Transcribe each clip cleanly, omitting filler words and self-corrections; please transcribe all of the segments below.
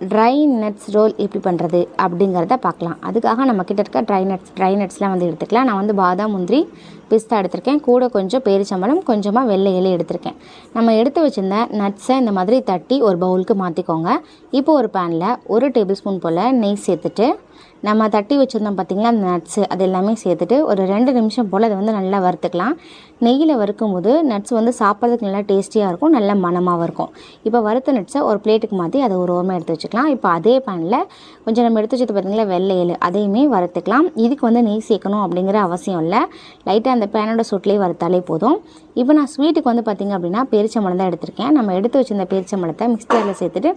Dry nuts role எப்படி பண்ணுறது அப்படிங்கிறத பார்க்கலாம். அதுக்காக நம்ம கிட்ட இருக்க ட்ரை நட்ஸ்லாம் வந்து எடுத்துக்கலாம். நான் வந்து பாதாம், முந்திரி, பிஸ்தா எடுத்திருக்கேன். கூட கொஞ்சம் பேரிச்சம்பழம், கொஞ்சமாக வெள்ளை இலை எடுத்திருக்கேன். நம்ம எடுத்து வச்சுருந்த நட்ஸை இந்த மாதிரி தட்டி ஒரு பவுலுக்கு மாற்றிக்கோங்க. இப்போ ஒரு பேனில் 1 டேபிள் ஸ்பூன் போல் நெய் சேர்த்துட்டு நம்ம தட்டி வச்சுருந்தோம் பார்த்திங்களா அந்த நட்ஸு, அது எல்லாமே சேர்த்துட்டு ஒரு 2 நிமிஷம் போல் அதை வந்து நல்லா வறுத்துக்கலாம். நெய்யில் வறுக்கும் போது நட்ஸ் வந்து சாப்பிட்றதுக்கு நல்லா டேஸ்டியாக இருக்கும், நல்ல மணமாகவும் இருக்கும். இப்போ வறுத்த நட்ஸை ஒரு பிளேட்டுக்கு மாற்றி அதை ஒரு ஓரமாக எடுத்து வச்சுக்கலாம். இப்போ அதே பேனில் கொஞ்சம் நம்ம எடுத்து வச்சது பார்த்திங்களா வெள்ளை எள்ளு, அதையுமே வறுத்துக்கலாம். இதுக்கு வந்து நெய் சேர்க்கணும் அப்படிங்கிற அவசியம் இல்லை, லைட்டாக அந்த பேனோட சூட்லேயே வறுத்தாலே போதும். இப்போ நான் ஸ்வீட்டுக்கு வந்து பார்த்திங்க அப்படின்னா பேரிச்சம்பழம் தான் எடுத்திருக்கேன். நம்ம எடுத்து வச்சிருந்த பேரிச்சம்பழத்தை மிக்ஸியில் சேர்த்துட்டு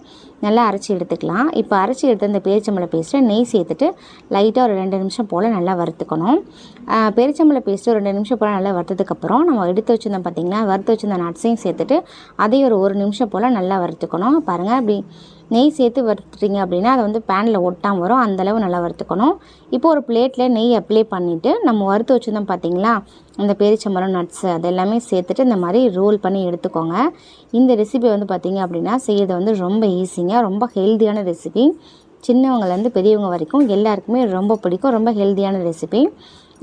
நல்லா அரைச்சி எடுத்துக்கலாம். இப்போ அரைச்சி எடுத்த இந்த பேரிச்சம்பழ பேஸ்ட்டை நெய் சேர்த்துட்டு லைட்டாக ஒரு 2 நிமிஷம் போல் நல்லா வறுத்துக்கணும். பேரிச்சம்பழ பேஸ்ட்டு ஒரு 2 நிமிஷம் போல் நல்லா வறுத்ததுக்கப்புறம் நம்ம எடுத்து வச்சுருந்தோம் பார்த்திங்கன்னா வறுத்து வச்சுருந்த நட்ஸையும் சேர்த்துட்டு அதையும் ஒரு நிமிஷம் போல் நல்லா வறுத்துக்கணும். பாருங்கள், அப்படி நெய் சேர்த்து வறுத்துட்டிங்க அப்படின்னா அதை வந்து பேனில் ஒட்டாமல் வரும், அந்தளவு நல்லா வறுத்துக்கணும். இப்போ ஒரு பிளேட்டில் நெய் அப்ளை பண்ணிவிட்டு நம்ம வறுத்து வச்சுருந்தோம் பார்த்திங்களா அந்த பேரிச்சம்பழம், நட்ஸு அது எல்லாமே சேர்த்துட்டு இந்த மாதிரி ரோல் பண்ணி எடுத்துக்கோங்க. இந்த ரெசிபி வந்து பார்த்திங்க அப்படின்னா செய்யறது வந்து ரொம்ப ஈஸிங்க, ரொம்ப ஹெல்த்தியான ரெசிபி. சின்னவங்கலேருந்து பெரியவங்க வரைக்கும் எல்லாருக்குமே ரொம்ப பிடிக்கும், ரொம்ப ஹெல்த்தியான ரெசிபி.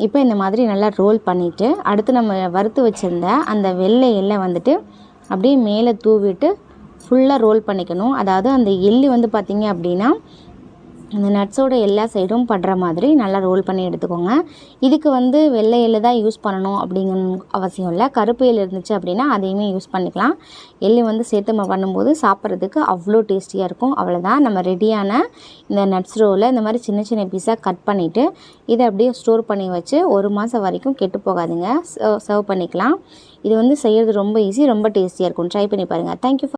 இப்போ இந்த மாதிரி நல்லா ரோல் பண்ணிவிட்டு அடுத்து நம்ம வறுத்து வச்சுருந்த அந்த வெள்ளை எள்ளை வந்துட்டு அப்படியே மேலே தூவிட்டு ஃபுல்லாக ரோல் பண்ணிக்கணும். அதாவது அந்த எள்ளு வந்து பார்த்திங்க அப்படின்னா அந்த நட்ஸோட எல்லா சைடும் படுற மாதிரி நல்லா ரோல் பண்ணி எடுத்துக்கோங்க. இதுக்கு வந்து வெள்ளை எள்ளு தான் யூஸ் பண்ணணும் அப்படிங்கிற அவசியம் இல்லை, கருப்பு எள்ளு இருந்துச்சு அப்படின்னா அதையுமே யூஸ் பண்ணிக்கலாம். எள்ளு வந்து சேர்த்து நம்ம பண்ணும்போது சாப்பிட்றதுக்கு அவ்வளோ டேஸ்டியாக இருக்கும். அவ்வளோதான், நம்ம ரெடியான இந்த நட்ஸ் ரோலை இந்த மாதிரி சின்ன சின்ன பீஸாக கட் பண்ணிவிட்டு இதை அப்படியே ஸ்டோர் பண்ணி வச்சு 1 மாதம் வரைக்கும் கெட்டு போகாதுங்க, சர்வ் பண்ணிக்கலாம். இது வந்து செய்கிறது ரொம்ப ஈஸி, ரொம்ப டேஸ்டியாக இருக்கும். ட்ரை பண்ணி பாருங்கள். தேங்க்யூ.